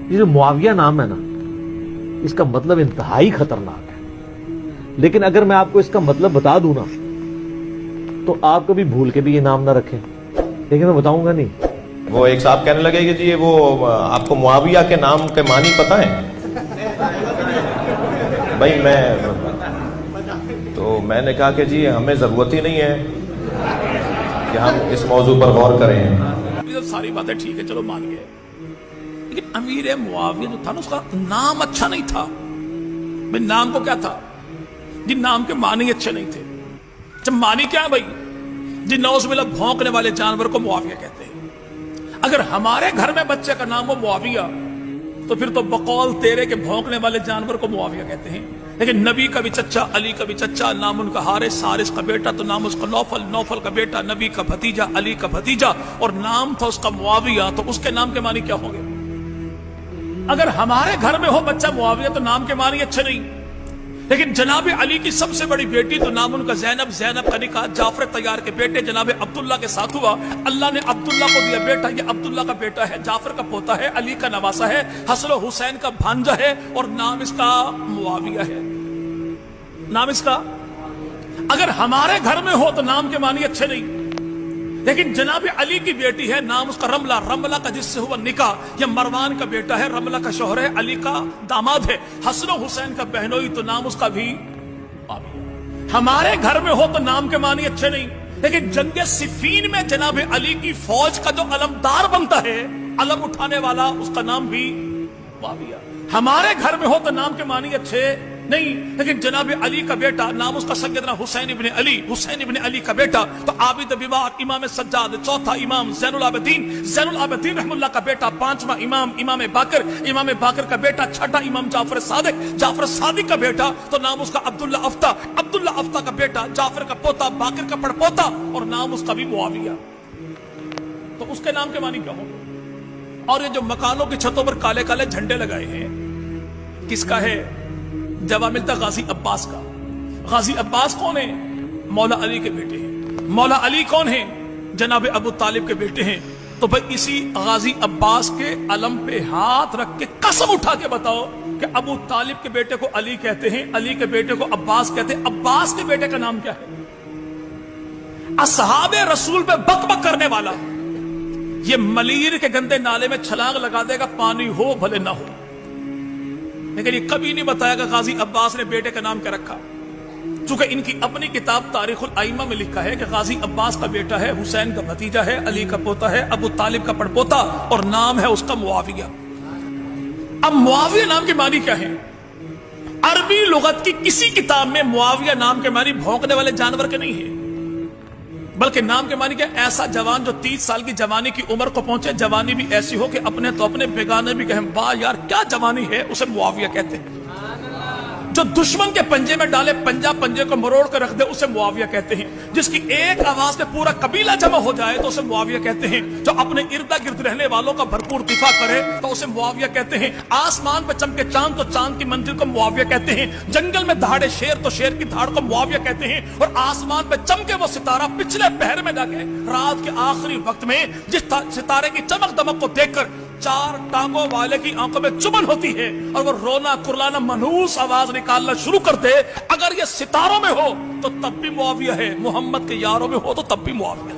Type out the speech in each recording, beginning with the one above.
یہ جو معاویہ نام ہے نا، اس کا مطلب انتہائی خطرناک ہے، لیکن اگر میں آپ کو اس کا مطلب بتا دوں نا تو آپ کبھی بھول کے بھی یہ نام نہ رکھیں، لیکن میں بتاؤں گا نہیں۔ وہ ایک صاحب کہنے لگے کہ جی وہ آپ کو معاویہ کے نام کے معنی پتہ ہے؟ بھائی میں نے کہا کہ جی ہمیں ضرورت ہی نہیں ہے کہ ہم اس موضوع پر غور کریں۔ ساری باتیں ٹھیک ہے، چلو مان گئے، لیکن امیر معاویہ جو تھا نا، اس کا نام اچھا نہیں تھا۔ بھائی نام کو کیا تھا؟ جی نام کے معنی اچھے نہیں تھے۔ جب معنی کیا ہے بھائی؟ جی نوز باللہ بھونکنے والے جانور کو معاویہ کہتے ہیں۔ اگر ہمارے گھر میں بچے کا نام ہو معاویہ تو پھر تو بقول تیرے کے بھونکنے والے جانور کو معاویہ کہتے ہیں۔ لیکن نبی کا بھی چچا، علی کا بھی چچا، نام ان کا حارث، حارث کا بیٹا تو نام اس کا نوفل، نوفل کا بیٹا، نبی کا بھتیجا، علی کا بھتیجا، اور نام تھا اس کا معاویہ، تو اس کے نام کے معنی کیا ہوں گے؟ اگر ہمارے گھر میں ہو بچہ معاویہ تو نام کے معنی اچھے نہیں، لیکن جناب علی کی سب سے بڑی بیٹی تو نام ان کا زینب، زینب کا نکاح جعفر طیار کے بیٹے جناب عبداللہ کے ساتھ ہوا، اللہ نے عبداللہ کو دیا بیٹا، یہ عبداللہ کا بیٹا ہے، جعفر کا پوتا ہے، علی کا نواسا ہے، حسن و حسین کا بھانجا ہے، اور نام اس کا معاویہ ہے۔ نام اس کا اگر ہمارے گھر میں ہو تو نام کے معنی اچھے نہیں، لیکن جناب علی کی بیٹی ہے، نام اس کا رملہ، رملہ کا جس سے ہوا نکاح، یہ مروان کا بیٹا ہے، رملہ کا شوہر ہے، علی کا داماد ہے، حسن و حسین کا بہنوئی تو نام اس کا بھی معاویہ۔ ہمارے گھر میں ہو تو نام کے معنی اچھے نہیں، لیکن جنگ صفین میں جناب علی کی فوج کا جو علمدار بنتا ہے، علم اٹھانے والا، اس کا نام بھی معاویہ۔ ہمارے گھر میں ہو تو نام کے معنی اچھے نہیں، لیکن جناب علی کا بیٹا، نام اس کا سیدنا حسین ابن علی، حسین ابن علی کا بیٹا تو عابد بیمار، امام سجاد، چوتھا امام زین العابدین، زین العابدین رحم اللہ کا بیٹا، پانچواں امام، امام باقر، امام باقر کا بیٹا، چھٹا امام جعفر صادق، جعفر صادق کا بیٹا تو نام اس کا عبداللہ افتا، عبداللہ افتا کا بیٹا، جعفر کا پوتا، باقر کا پڑپوتا، اور نام اس کا بھی معاویہ۔ تو اس کے نام کے معنی کیا ہو؟ اور یہ جو مکانوں کی چھتوں پر کالے کالے جھنڈے لگائے ہیں، کس کا ہے؟ جواب ملتا غازی عباس کا۔ غازی عباس کون ہیں؟ مولا علی کے بیٹے ہیں۔ مولا علی کون ہیں؟ جناب ابو طالب کے بیٹے ہیں۔ تو بھائی اسی غازی عباس کے علم پہ ہاتھ رکھ کے قسم اٹھا کے بتاؤ کہ ابو طالب کے بیٹے کو علی کہتے ہیں، علی کے بیٹے کو عباس کہتے ہیں، عباس کے بیٹے کا نام کیا ہے؟ اصحاب رسول پہ بک بک کرنے والا یہ ملیر کے گندے نالے میں چھلانگ لگا دے گا، پانی ہو بھلے نہ ہو، لیکن یہ کبھی نہیں بتایا گا غازی عباس نے بیٹے کا نام کیا رکھا۔ چونکہ ان کی اپنی کتاب تاریخ الائمہ میں لکھا ہے کہ غازی عباس کا بیٹا ہے، حسین کا بھتیجا ہے، علی کا پوتا ہے، ابو طالب کا پڑپوتا، اور نام ہے اس کا معاویہ۔ اب معاویہ نام کے معنی کیا ہے؟ عربی لغت کی کسی کتاب میں معاویہ نام کے معنی بھونکنے والے جانور کے نہیں ہے، بلکہ نام کے معنی کیا؟ ایسا جوان جو 30 سال کی جوانی کی عمر کو پہنچے، جوانی بھی ایسی ہو کہ اپنے تو اپنے، بیگانے بھی کہیں واہ یار کیا جوانی ہے، اسے معاویہ کہتے ہیں۔ جو دشمن کے پنجے میں ڈالے، پنجہ پنجے کو مروڑ کر رکھ دے، اسے معاویہ کہتے ہیں۔ جس کی ایک آواز سے پورا قبیلہ جمع ہو جائے تو اسے معاویہ کہتے ہیں۔ جو اپنے ارد گرد رہنے والوں کا بھرپور دفاع کرے تو اسے معاویہ کہتے ہیں۔ آسمان پہ چمکے چاند تو چاند کی منزل کو معاویہ کہتے ہیں۔ جنگل میں دہاڑے شیر تو شیر کی دھاڑ کو معاویہ کہتے ہیں۔ اور آسمان پہ چمکے وہ ستارہ پچھلے پہر میں جا کے رات کے آخری وقت میں جس ستارے کی چمک دمک کو دیکھ کر 4 ٹانگوں والے کی آنکھوں میں چبن ہوتی ہے اور وہ رونا کرلانا منحوس آواز نکالنا شروع کر دے، اگر یہ ستاروں میں ہو تو تب بھی معاویہ ہے، محمد کے یاروں میں ہو تو تب بھی معاویہ۔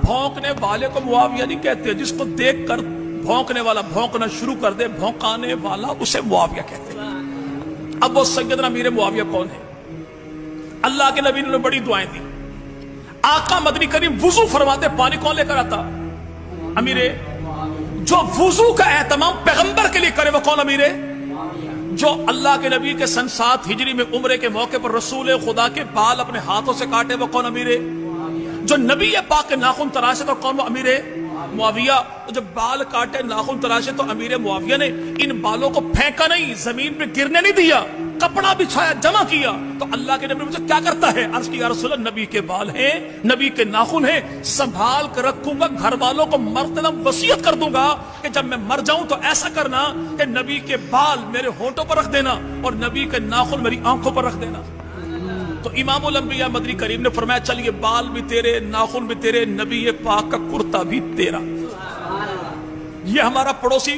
بھونکنے والے کو معاویہ نہیں کہتے، جس کو دیکھ کر بھونکنے والا بھونکنا شروع کر دے، بھونکانے والا، اسے معاویہ کہتے ہیں۔ اب وہ سیدنا امیر معاویہ کون ہے؟ اللہ کے نبی نے بڑی دعائیں دی۔ آقا مدنی کریم وضو فرماتے، پانی کون لے کر آتا؟ امیر۔ جو وضو کا اہتمام پیغمبر کے لیے کرے وہ کون امیر ہے؟ جو اللہ کے نبی کے سن 7 ہجری میں عمرے کے موقع پر رسول خدا کے بال اپنے ہاتھوں سے کاٹے وہ کون امیر ہے؟ جو نبی پاک کے ناخن تراشے تو کون وہ امیر ہے؟ معاویہ۔ تو جب بال کاٹے، ناخن تراشے تو امیر معاویہ نے ان بالوں کو پھینکا نہیں، زمین پہ گرنے نہیں دیا، کپڑا بچھایا، جمع کیا۔ تو اللہ کے نبی مجھے کیا کرتا ہے؟ عرض کی یا رسول اللہ، نبی کے بال ہیں، نبی کے ناخن ہیں، سنبھال کر رکھوں گا، گھر والوں کو مرتبہ وصیت کر دوں گا کہ جب میں مر جاؤں تو ایسا کرنا کہ نبی کے بال میرے ہونٹوں پر رکھ دینا اور نبی کے ناخن میری آنکھوں پر رکھ دینا۔ تو امام الانبیاء مدنی کریم نے فرمایا چل یہ بال بھی تیرے، ناخن بھی تیرے، نبی پاک کا کرتا بھی تیرا۔ یہ ہمارا پڑوسی